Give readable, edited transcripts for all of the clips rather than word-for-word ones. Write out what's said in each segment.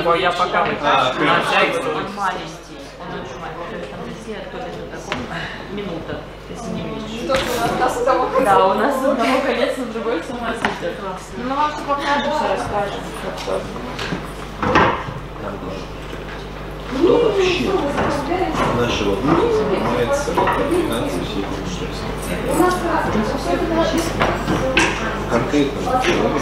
его я пока вытащу. На всякий случай. Он маленький, он очень маленький. Там если отходит на таком минута, если не меньше. Да, у нас с одного конец на другой все растет. Ну, мы вам все покажем, все расскажем. Кто вообще нашего города занимается координацией всей культуры? Конкретно человеку.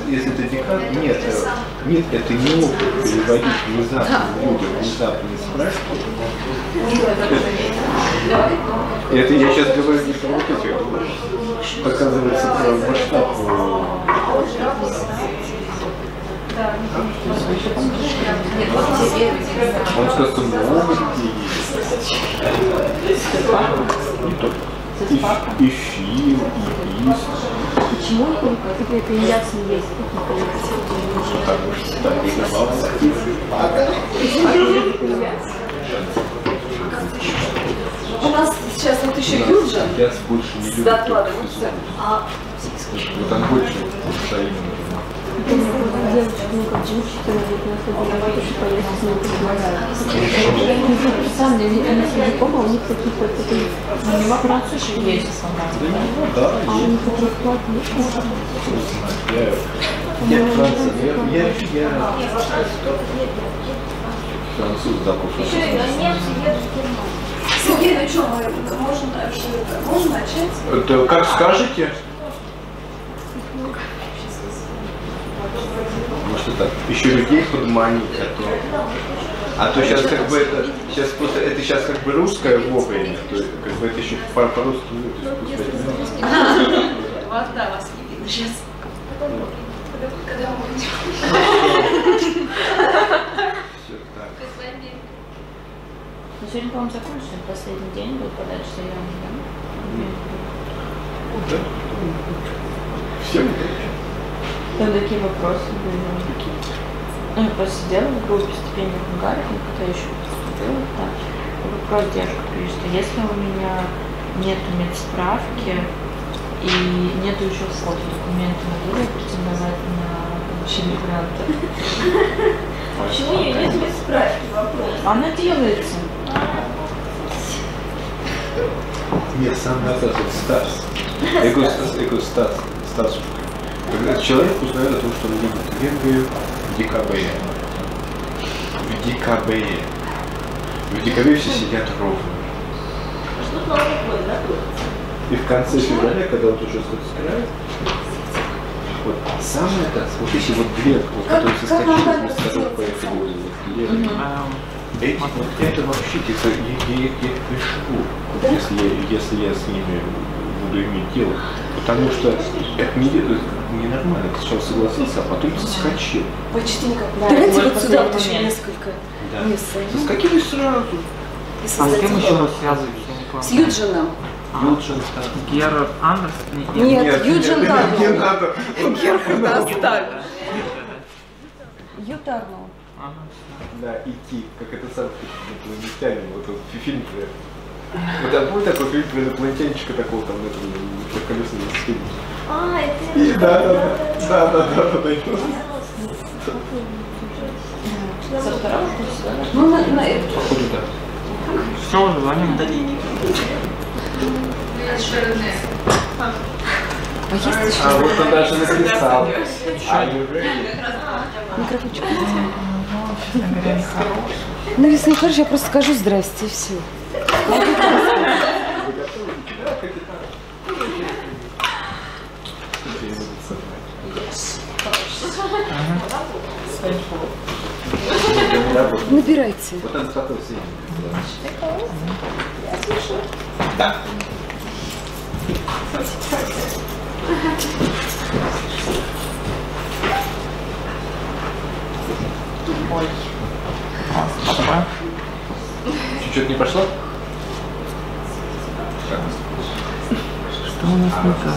Если это декад, нет, это не опыт переводить внезапно людям, внезапные справки. Это я сейчас говорю не про вот эти, показывается про масштаб. Он сказал, что много людей есть. Не только. И фильм, и лист. Почему это ясно есть? Потому что так рисовался. У нас сейчас вот еще Юджин. Я больше не люблю докладом. Там больше именно. Девочка, ну как же учитель, она тоже поехать с ним предлагает. Сам, они с языком, а у них какие-то такие вопросы есть. Да, а у них такие вклады я француз запустил. Сергей, ну что, можно начать? Это как скажете? Может так, еще людей подманить, а то сейчас как бы это сейчас просто это сейчас как бы русское вовремя, то есть как бы это еще по-русски не Вот да, вас не видно сейчас. Когда мы будем. Все так. Ну, сегодня, по-моему, закончили, последний день был подальше заявление, да? Да. Все. Там такие вопросы были. Ну, я просто сидела в группе стипендий Hungaria, когда еще поступила, так. Вопрос девушка пишет, что если у меня нету медсправки и нету еще фото документа, могу ли я претендовать на получение гранта? Почему ее нет медсправки? Вопрос. Она делается. Нет, сам наказ Стас. Я говорю Стас. Когда человек узнает о том, что он видит Венгрию в декабре. В декабре все сидят ровно. И в конце февраля, когда он уже скрает, вот самое это, вот эти вот две, которые соскочили из мостов, поехали это вообще, я их пришлю, если я с ними буду иметь дело. Потому что это ненормально. Ты сначала согласился, а потом соскочил. Почти никак. Давайте вот сюда вот еще несколько мест. Соскочили сразу. А с кем еще раз связываетесь? С Юджином. Юджин. Герард Андерс? Нет, Юджин Тарнул. Не надо. Герард оставил. Ютарнул. Да, идти, как это сам инопланетянин, вот фильм про... Вот там был такой фильм про инопланетянчика такого там, на колесном велосипеде. А, это... Да. Со второго курса? Ну, на это. Походу, да. Все уже, звоним. А вот он даже написал. Микрофончик. Ну, если не хочешь, я просто скажу здрасте и все. Набирайте. Вот он такой сильный. Да. Ой. Спасибо. Чуть-чуть не пошло? Что у нас не так?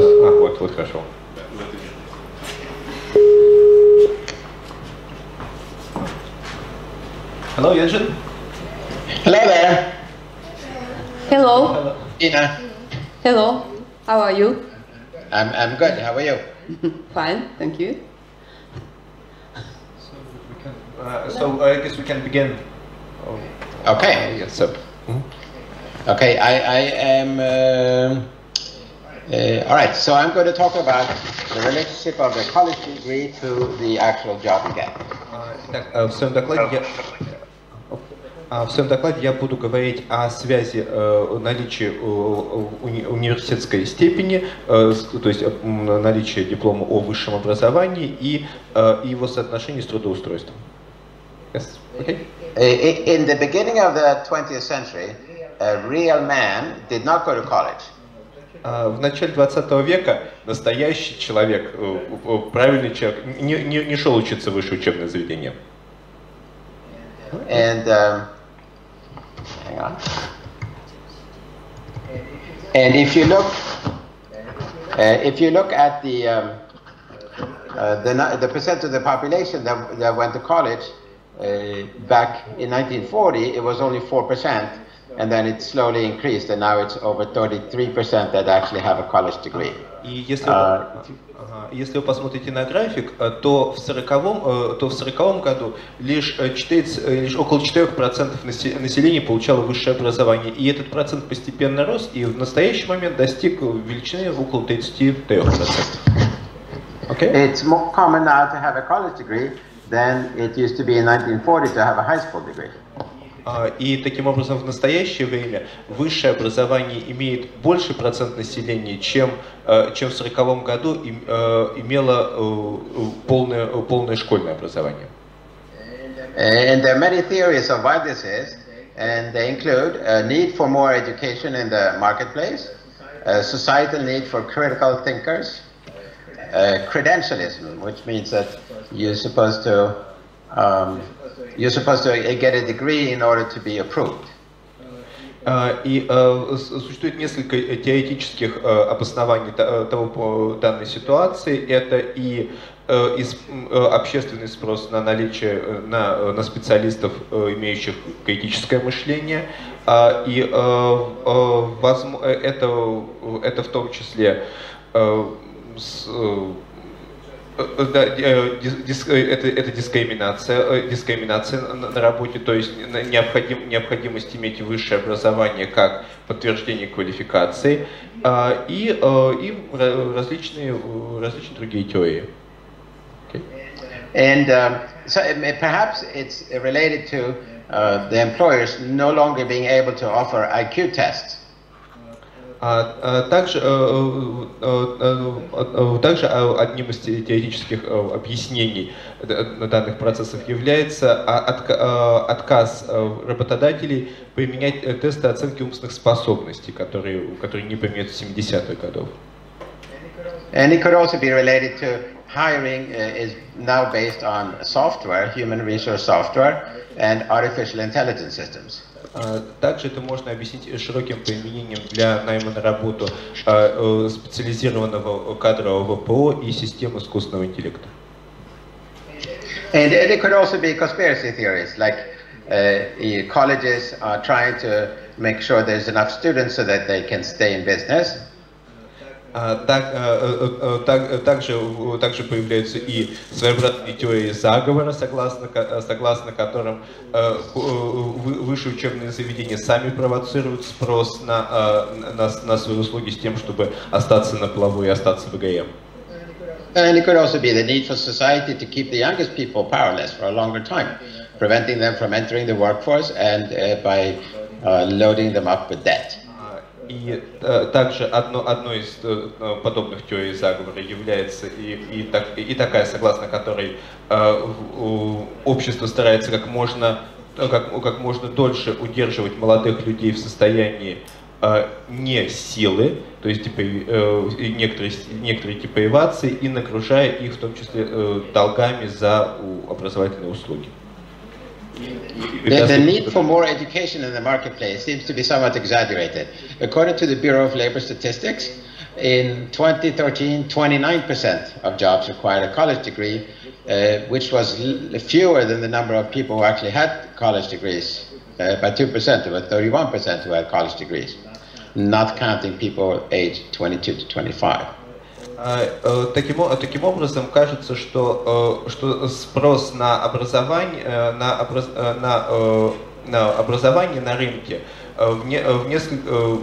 Стас. Вот хорошо. Hello, Yunjin. Hello there. Hello. Ina. Hello. How are you? I'm good. How are you? Fine, thank you. So I guess we can begin. Okay. Yes. So. Okay. I am. All right. So I'm going to talk about the relationship of the college degree to the actual job you get. В своем докладе я буду говорить о связи наличия университетской степени, то есть наличия диплома о высшем образовании и его соотношении с трудоустройством. Yes. Okay. In the beginning of the 20th century, a real man did not go to college. В начале 20 века настоящий человек, правильный человек, не шел учиться в высшее учебное заведение. And hang on. And if you look at the percent of the population that went to college back in 1940, it was only 4%, and then it slowly increased, and now it's over 33% that actually have a college degree. И если вы посмотрите на график, то в 40-м году лишь около 4% населения получало высшее образование. И этот процент постепенно рос, и в настоящий момент достиг величины около 33%. Okay? It's more common now to have a college degree than it used to be in 1940 to have a high school degree. И таким образом в настоящее время высшее образование имеет больший процент населения, чем в 40-м году имело полное школьное образование. And there are many theories of why this is, and they include a need for more education in the marketplace, a societal need for critical thinkers, credentialism, which means that you're supposed to get a degree in order to be approved. И существует несколько теоретических обоснований данной ситуации. Это и общественный спрос на наличие на специалистов, имеющих критическое мышление, и это в том числе это дискриминация на работе, то есть необходимость иметь высшее образование как подтверждение квалификации, и различные другие теории. Okay. And so perhaps it's related to the employers no longer being able to offer IQ tests. Также одним из теоретических объяснений данных процессов является отказ работодателей применять тесты оценки умственных способностей, которые не применяются в 70-х годов. And it could also be related to hiring is now based on software, human resource software, and artificial intelligence systems. Также это можно объяснить широким применением для найма на работу специализированного кадрового ПО и систем искусственного интеллекта. And it could also be conspiracy theories, like colleges are trying to make sure there's enough students so that they can stay in business. Также появляются и своеобразные теории заговора, согласно которым высшие учебные заведения сами провоцируют спрос на свои услуги с тем, чтобы остаться на плаву и остаться в ВГМ. And it could also be the need for society to keep the youngest people powerless for a longer time, preventing them from entering the workforce and by loading them up with debt. И также одной из подобных теорий заговора является и такая, согласно которой общество старается как можно дольше удерживать молодых людей в состоянии не силы, то есть некоторые типы эвации, и нагружая их в том числе долгами за образовательные услуги. The need for more education in the marketplace seems to be somewhat exaggerated. According to the Bureau of Labor Statistics, In 2013, 29% of jobs required a college degree, which was fewer than the number of people who actually had college degrees, by 2%, there were 31% who had college degrees, not counting people aged 22 to 25. Таким образом, кажется, что спрос на образование, на рынке в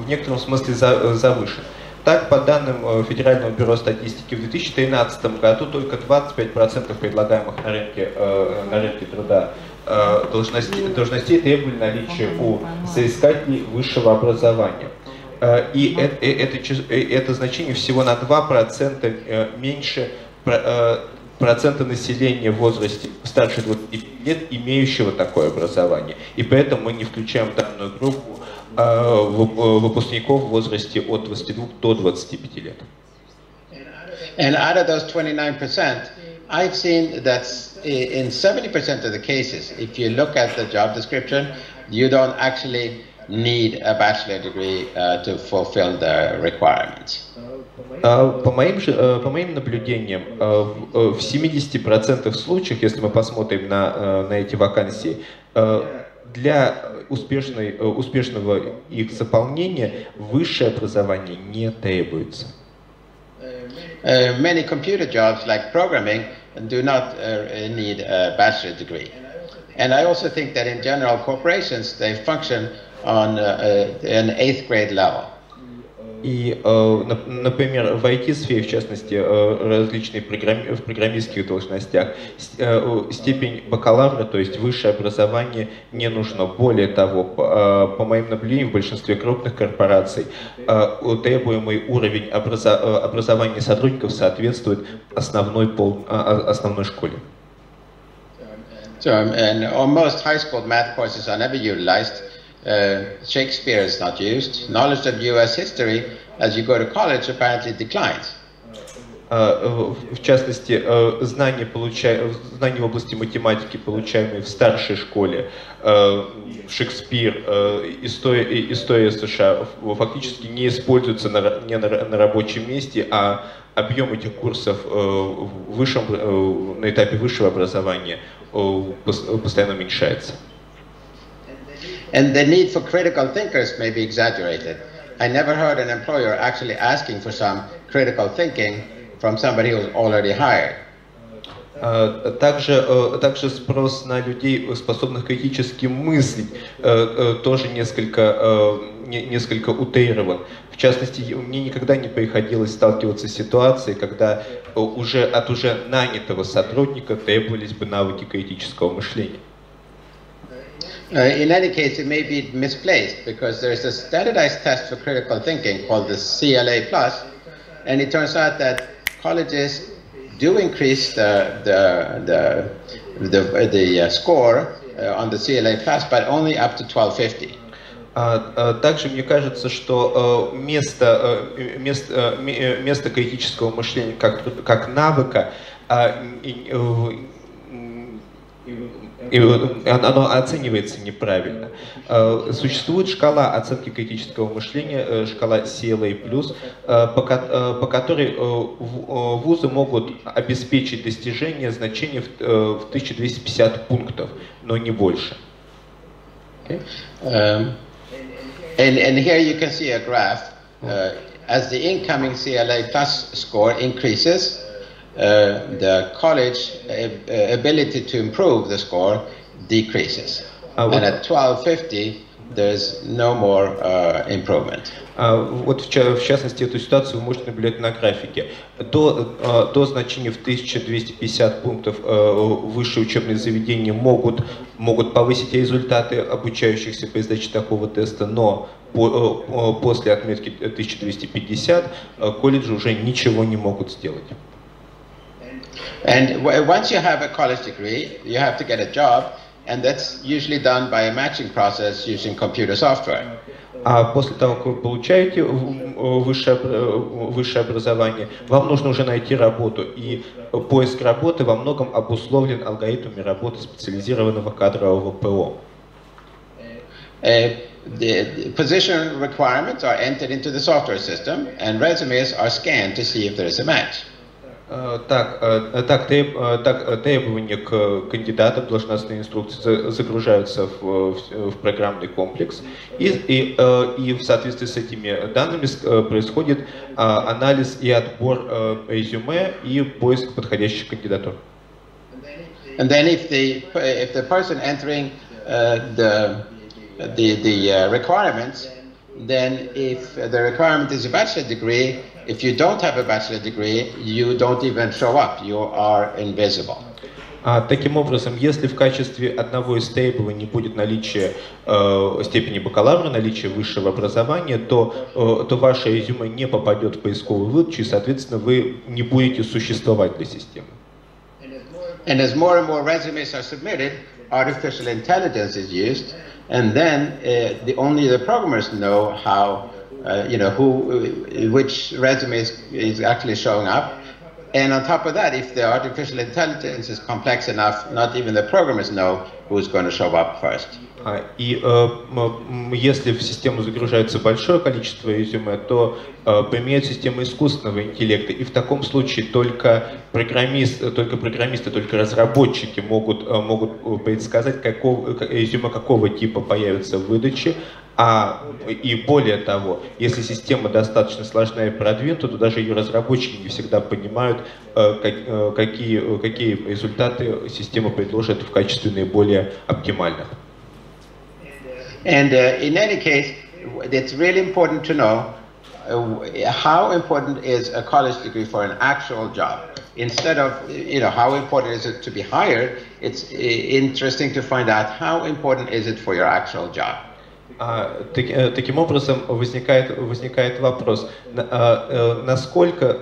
некотором смысле завышен. Так, по данным Федерального бюро статистики, в 2013 году только 25% предлагаемых на рынке труда должностей требовали наличия у соискателей высшего образования. И это значение всего на 2% меньше процента населения в возрасте старше 25 лет, имеющего такое образование. И поэтому мы не включаем в данную группу выпускников в возрасте от 22 до 25 лет. And out of those 29%, I've seen that in 70% of the cases, if you look at the job description, you don't actually need a bachelor degree to fulfill the requirements. По моим наблюдениям, в 70% случаев, если мы посмотрим на эти вакансии, для успешного их заполнения высшее образование не требуется. Many computer jobs like programming do not need a bachelor degree. And I also think that in general corporations they function on an 8th grade level. И, например, в IT-сфере, в частности, различные в программистских должностях, степень бакалавра, то есть высшее образование, не нужно. Более того, по моим наблюдениям, в большинстве крупных корпораций требуемый уровень образования сотрудников соответствует основной школе. So, and almost high school math courses are never utilized. Shakespeare is not used. Knowledge of U.S. history, as you go to college, apparently declines. В частности, знания в области математики, получаемые в старшей школе, Шекспир, история США, фактически не используются на рабочем месте, а объем этих курсов на этапе высшего образования постоянно уменьшается. And the need for critical thinkers may be exaggerated. I never heard an employer actually asking for some critical thinking from somebody who was already hired. Также спрос на людей, способных критически мыслить, тоже несколько утрирован. В частности, мне никогда не приходилось сталкиваться с ситуацией, когда от уже нанятого сотрудника требовались бы навыки критического мышления. In any case, it may be misplaced because there is a standardized test for critical thinking called the CLA+, and it turns out that colleges do increase the score on the CLA+, but only up to 1250. Также мне кажется, что место критического мышления как навыка оно оценивается неправильно. Существует шкала оценки критического мышления, шкала CLA+, по которой вузы могут обеспечить достижение значения в 1250 пунктов, но не больше. Okay. And here you can see a graph. As the incoming CLA+ score increases, the college ability to improve the score decreases. And at 1250, there's no more improvement. Вот в частности эту ситуацию вы можете наблюдать на графике. До значения в 1250 пунктов высшие учебные заведения могут повысить результаты обучающихся при сдаче такого теста, но после отметки 1250 колледжи уже ничего не могут сделать. And once you have a college degree, you have to get a job, and that's usually done by a matching process using computer software. А после того, как вы получаете высшее образование, вам нужно уже найти работу, и поиск работы во многом обусловлен алгоритмами работы специализированного кадрового ПО. the position requirements are entered into the software system, and resumes are scanned to see if there is a match. Требования к кандидатам, должностные инструкции загружаются в программный комплекс, и в соответствии с этими данными происходит анализ и отбор резюме и поиск подходящих кандидатур. And then if the person entering the requirements, then if the requirement is a bachelor degree, if you don't have a bachelor degree, you don't even show up, you are invisible. Таким образом, если в качестве одного из требований будет наличие степени бакалавра, наличие высшего образования, то ваше резюме не попадет в поисковую выдачу, и, соответственно, вы не будете существовать для системы. And as more and more resumes are submitted, artificial intelligence is used, and then only the programmers know how, which resume is actually showing up. And on top of that, if the artificial intelligence is complex enough, not even the programmers know who's going to show up first. И если в систему загружается большое количество резюме, то применяют систему искусственного интеллекта, и в таком случае только программисты, только разработчики могут предсказать, резюме какого типа появится в выдаче. И более того, если система достаточно сложная и продвинута, то даже ее разработчики не всегда понимают, какие результаты система предложит в качестве наиболее оптимальных. And in any case, it's really important to know how important is a college degree for an actual job. Instead of, how important is it to be hired, it's interesting to find out how important is it for your actual job. Таким образом, возникает вопрос, насколько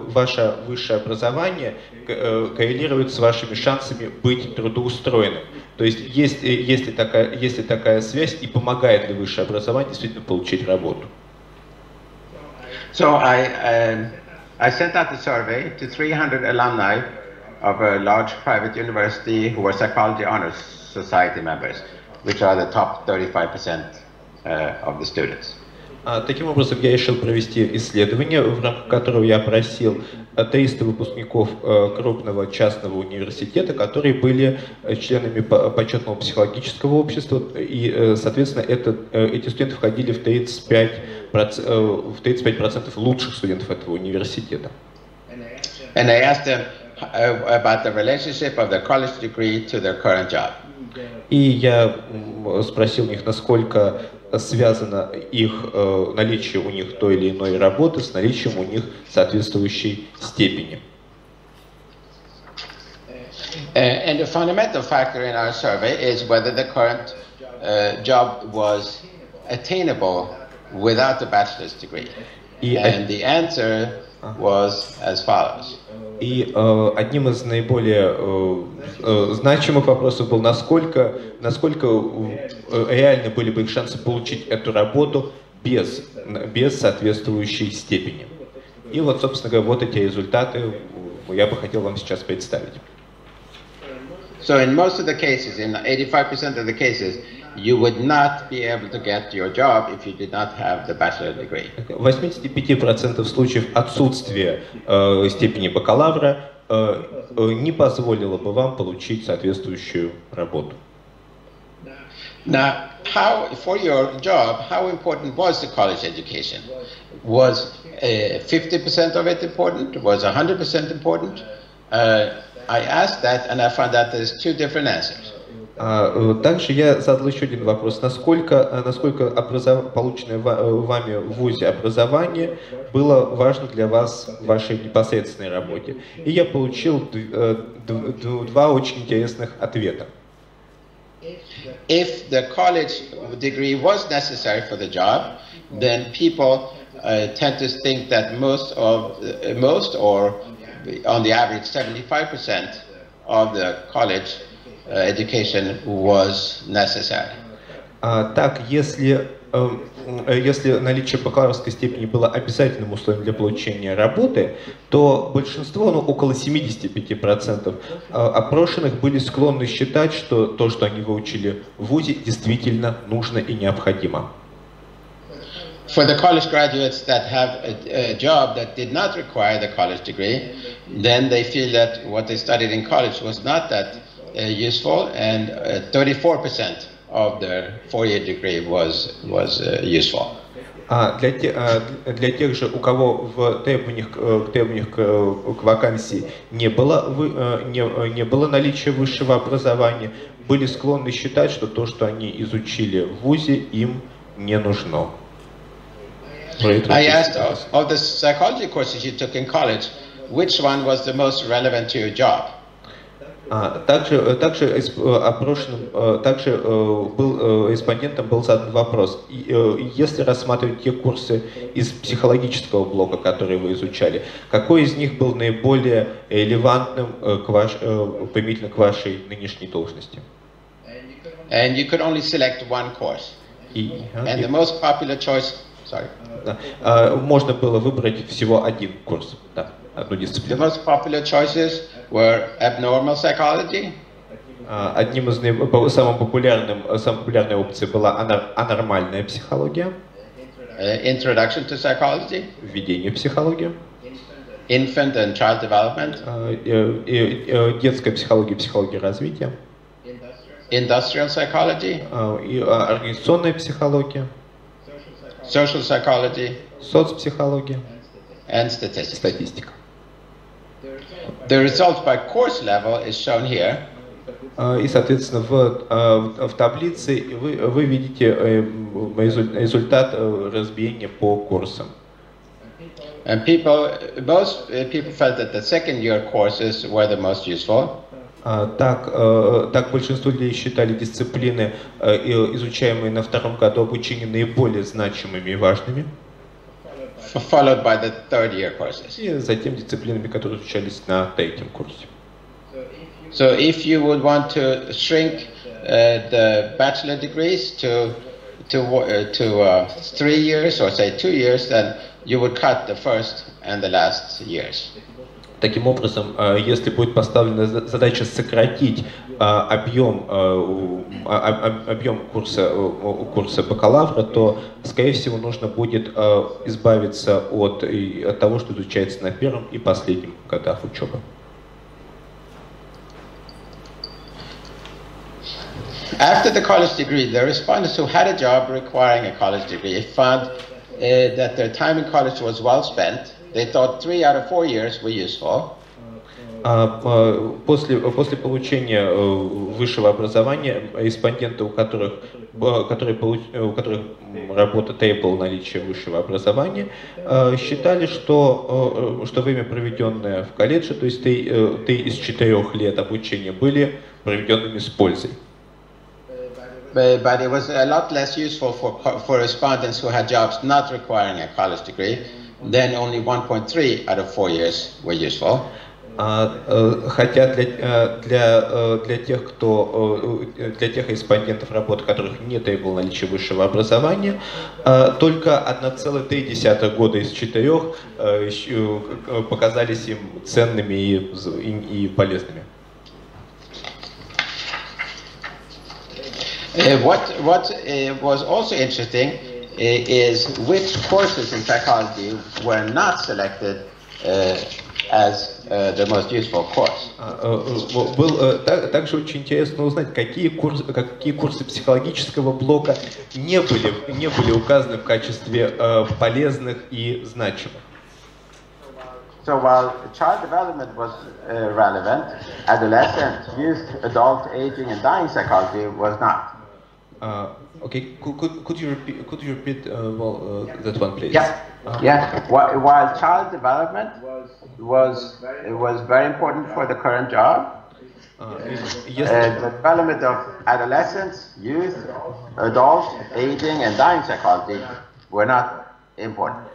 ваше высшее образование коррелирует с вашими шансами быть трудоустроенным. То есть, есть ли такая связь, и помогает ли высшее образование действительно получить работу? So I sent out a survey to 300 alumni of a large private university who were Psychology Honors Society members, which are the top 35% of the students. Таким образом, я решил провести исследование, в рамках которого я опросил 300 выпускников крупного частного университета, которые были членами почетного психологического общества, и, соответственно, эти студенты входили в 35% лучших студентов этого университета. And I asked them about the relationship of their college degree to their current job. И я спросил у них, насколько связано наличие у них той или иной работы с наличием у них соответствующей степени. And the fundamental factor in our survey is whether the current job was attainable without a bachelor's degree. And the answer was as follows. И одним из наиболее значимых вопросов был, насколько реальны были бы их шансы получить эту работу без соответствующей степени. И вот, собственно говоря, вот эти результаты я бы хотел вам сейчас представить. So in most of the cases, in 85% of the cases, you would not be able to get your job if you did not have the bachelor degree. В 85% случаев отсутствие степени бакалавра не позволило бы вам получить соответствующую работу. Now, for your job, how important was the college education? Was 50% of it important? Was 100% important? I asked that, and I found that there's two different answers. Также я задал еще один вопрос. Насколько полученное вами в ВУЗе образование было важно для вас в вашей непосредственной работе? И я получил два очень интересных ответа. If the college degree was necessary for the job, then people tend to think that most or on the average 75% of the college education was necessary. Так, если если наличие бакалаврской степени было обязательным условием для получения работы, то большинство, ну, около 75% опрошенных были склонны считать, что то, что они выучили в ВУЗе, действительно нужно и необходимо. For the college graduates that have a job that did not require the college degree, then they feel that what they studied in college was not that useful, and 34% of their four-year degree was useful. Для тех же, у кого в требованиях к вакансии не было наличия высшего образования, были склонны считать, что то, что они изучили в ВУЗе, им не нужно. I asked of the psychology courses you took in college, which one was the most relevant to your job? Также респондентам был задан вопрос. Если рассматривать те курсы из психологического блока, которые вы изучали, какой из них был наиболее релевантным применительно к вашей нынешней должности? And you could only select one course. And the most popular choice. Можно было выбрать всего один курс, да, одну дисциплину. The most popular choices were abnormal psychology. Одним из самой популярной опцией была анормальная психология. Introduction to psychology. Введение в психологию. Infant and child development. Детская психология, психология развития. Industrial psychology. Организационная психология. Social psychology. Соцпсихология. And statistics. Статистика. The results by course level is shown here. И, соответственно, в таблице вы видите результат разбиения по курсам. And most people felt that the second year courses were the most useful. Так большинство людей считали дисциплины, изучаемые на втором году обучения, наиболее значимыми и важными. Followed by the third year courses. И затем дисциплинами, которые изучались на третьем курсе. So if you would want to shrink the bachelor degrees to 3 years or say 2 years, then you would cut the first and the last years. Таким образом, если будет поставлена задача сократить объем курса бакалавра, то, скорее всего, нужно будет избавиться от того, что изучается на первом и последнем годах учебы. After the college degree, the respondents who had a job requiring a college degree found that their time in college was well spent. They thought 3 out of 4 years were useful. После получения высшего образования респонденты, у которых работа требовала наличия высшего образования, считали, что время, проведенное в колледже, то есть 3 из 4 лет обучения, были проведенными с пользой. But it was a lot less useful for respondents who had jobs not requiring a college degree. Then only 1.3 out of 4 years were useful. Хотя для тех респондентов, работы которых не требовало наличия высшего образования, только 1,3 года из 4 показались им ценными и полезными. What was also interesting is which courses in psychology were not selected as the most useful course. Также очень интересно узнать, какие курсы психологического блока не были указаны в качестве полезных и значимых. So while child development was relevant, adolescent, youth, adult, aging, and dying psychology was not. Okay, could you repeat that one, please? Yeah. While child development was very important for the current job, the development of adolescence, youth, adult, aging, and dying psychology were not important.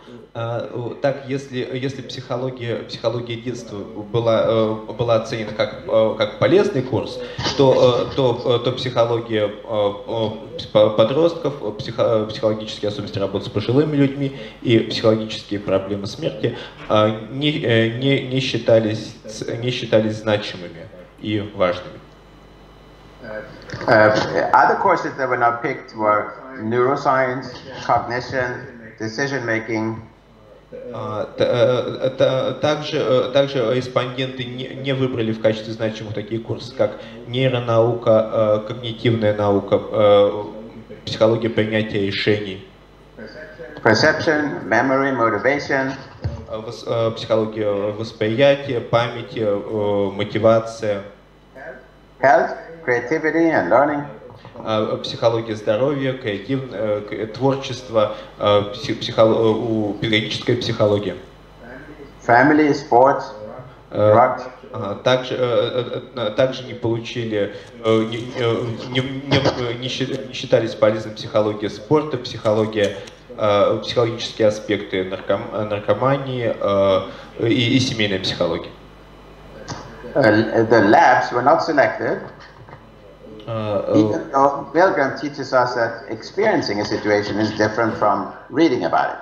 Так, если психология детства была оценена как полезный курс, то психология подростков, психологические особенности работы с пожилыми людьми и психологические проблемы смерти не считались значимыми и важными. Other courses that were not picked were neuroscience, cognition, decision making. Также респонденты не выбрали в качестве значимых такие курсы, как нейронаука, когнитивная наука, психология принятия решений, Perception, memory, motivation. Психология восприятия, памяти, мотивация. Health, creativity and learning. Психология здоровья, творчество, педагогическая психология. Family, sports, drugs. Также не получили, не считались полезной психология спорта, психологические аспекты наркомании и семейная психология. The labs were not selected. Even though Milgram teaches us that experiencing a situation is different from reading about it.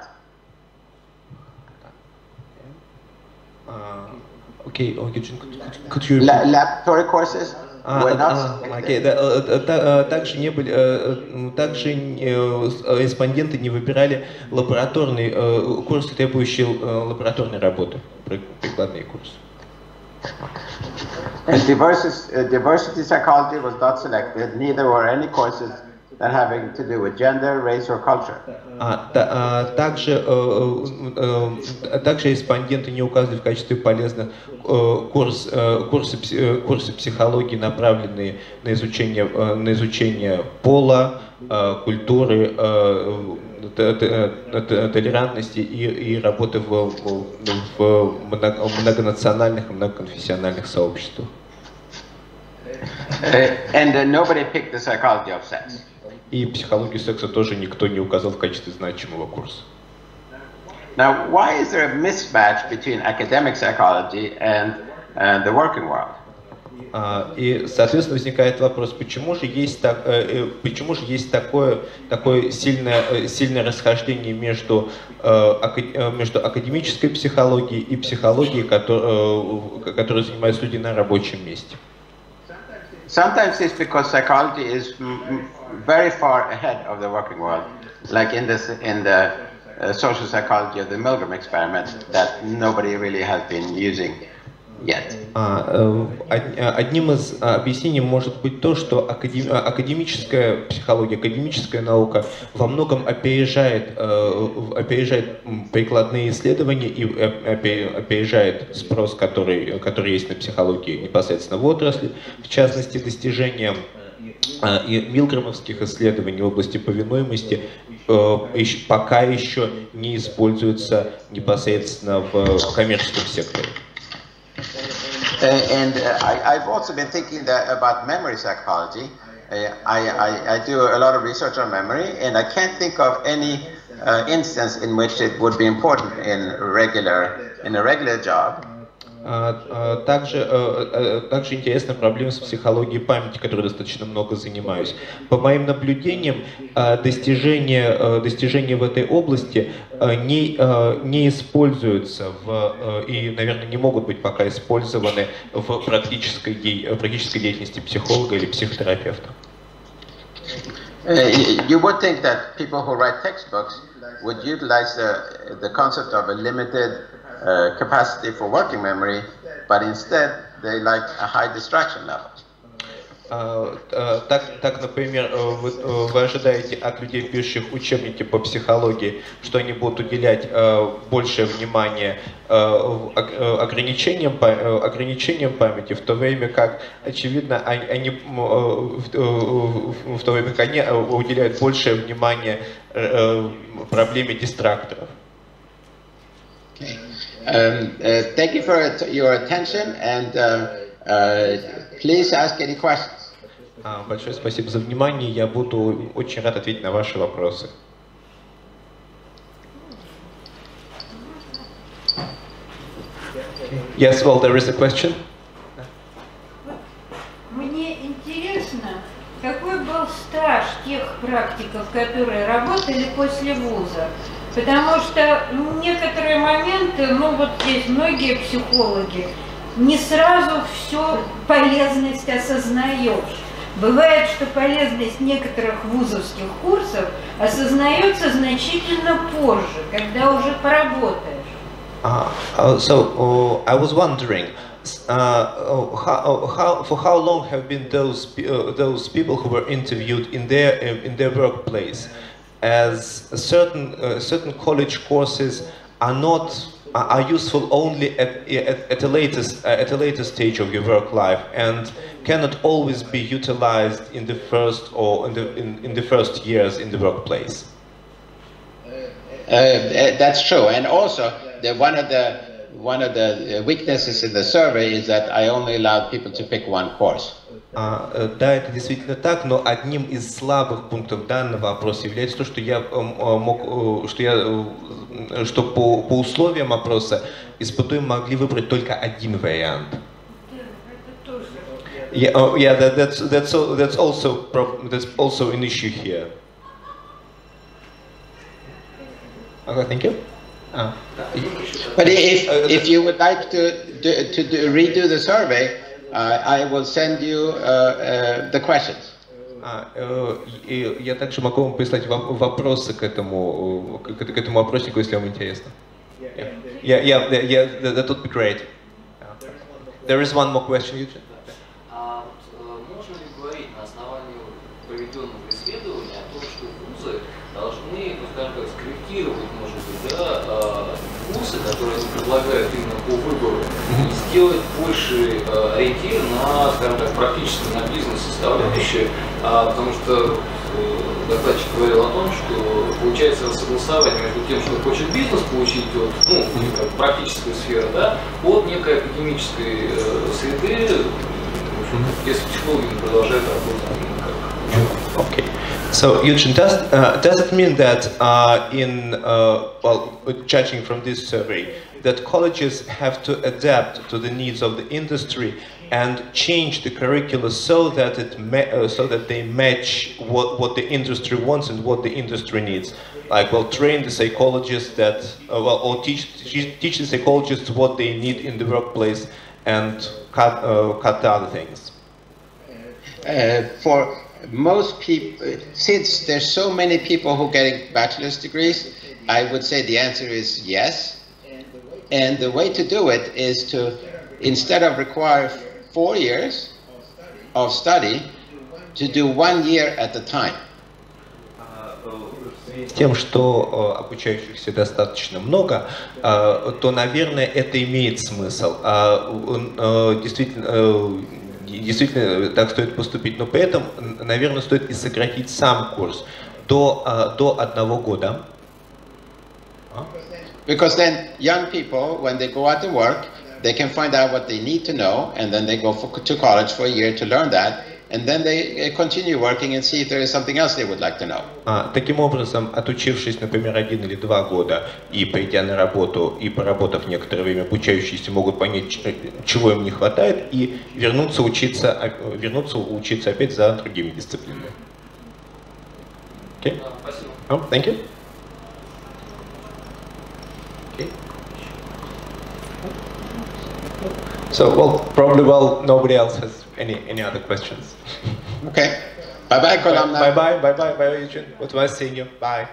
Okay, could you... Laboratory courses were not selected. Также респонденты не выбирали лабораторные курсы, требующие лабораторной работы, прикладные курсы. And diversity psychology was not selected, neither were any courses that having to do with gender, race or culture. Также респонденты не указывали в качестве полезных курсы психологии, направленные на изучение пола, культуры, толерантности и работы в многонациональных и многоконфессиональных сообществах. And nobody picked the psychology of sex. И психологию секса тоже никто не указал в качестве значимого курса. Now, why is there a mismatch between academic psychology and the working world? И, соответственно, возникает вопрос, почему же есть такое сильное расхождение между академической психологией и психологией, которой занимаются люди на рабочем месте? Sometimes it's because psychology is very far ahead of the working world, like in the social psychology of the Milgram experiment that nobody really has been using yet. Одним из объяснений может быть то, что академическая психология, академическая наука во многом опережает прикладные исследования и опережает спрос, который есть на психологии непосредственно в отрасли, в частности, достижения милграмовских исследований в области повинуемости пока еще не используются непосредственно в коммерческом секторе. I've also been thinking about memory psychology. I do a lot of research on memory, and I can't think of any instance in which it would be important in a regular job. Также интересна проблема с психологией памяти, которой достаточно много занимаюсь. По моим наблюдениям, достижения в этой области не используются и, наверное, не могут быть пока использованы в практической деятельности психолога или психотерапевта. You would think that people who write textbooks would utilize the concept of a limited capacity for working memory, but instead they like a high distraction level. Так, например, вы ожидаете от людей, пишущих учебники по психологии, что они будут уделять большее внимание ограничениям памяти, в то время как, очевидно, они уделяют большее внимание проблеме дистракторов. Thank you for your attention, and please ask any questions. Большое спасибо за внимание. Я буду очень рад ответить на ваши вопросы. Yes, well, there is a question. Мне интересно, какой был стаж тех практиков, которые работали после вуза? Потому что некоторые моменты, ну вот здесь многие психологи, не сразу всю полезность осознаешь. Бывает, что полезность некоторых вузовских курсов осознается значительно позже, когда уже поработаешь. So I was wondering, for how long have been those people who were interviewed in their workplace, as certain college courses are useful only at a later stage of your work life and cannot always be utilized in the first or in the first years in the workplace. That's true, and also one of the weaknesses in the survey is that I only allowed people to pick one course. Да, это действительно так, но одним из слабых пунктов данного опроса является то, что что по условиям опроса испытуемые могли выбрать только один вариант. Yeah, that's also an issue here. Okay, thank you. But if you would like to redo the survey, I will send you the questions. Я также могу вам прислать вопросы к этому опроснику, если вам интересно. Yeah, that would be great. There is one more question, Eugene. Можно ли говорить на основании проведенного исследования о том, что вузы должны, ну, скажем так, скорректировать, может быть, да, курсы, которые они предлагают именно по выбору, и сделать больше ориентир на, скажем так, практически на бизнес-составляющую, потому что докладчик говорил о том, что получается согласование между тем, что хочет бизнес получить от, ну, как практической сферы, да, от некой академической среды, если психологи не продолжают работать именно как. Okay. So, Eugene, does it mean that judging from this survey, that colleges have to adapt to the needs of the industry and change the curricula so that they match what the industry wants and what the industry needs? Like, well, train the psychologists that, or teach the psychologists what they need in the workplace and cut the other things. For most people, since there's so many people who are getting bachelor's degrees, I would say the answer is yes. And the way to do it is to, instead of require 4 years of study, to do 1 year at a time. Тем, что обучающихся достаточно много, то, наверное, это имеет смысл. Действительно, так стоит поступить, но при этом, наверное, стоит и сократить сам курс до 1 года. Because then young people, when they go out to work, they can find out what they need to know, and then they go to college for a year to learn that, and then they continue working and see if there is something else they would like to know. Таким образом, отучившись, например, 1 или 2 года и придя на работу и поработав некоторое время, обучающиеся могут понять, чего им не хватает, и вернуться учиться опять за другими дисциплинами. Okay? Спасибо. Oh, thank you. Okay. So, probably nobody else has any other questions. Okay. Bye-bye, Kolamna. Bye-bye, Eugene. It was nice seeing you. Bye.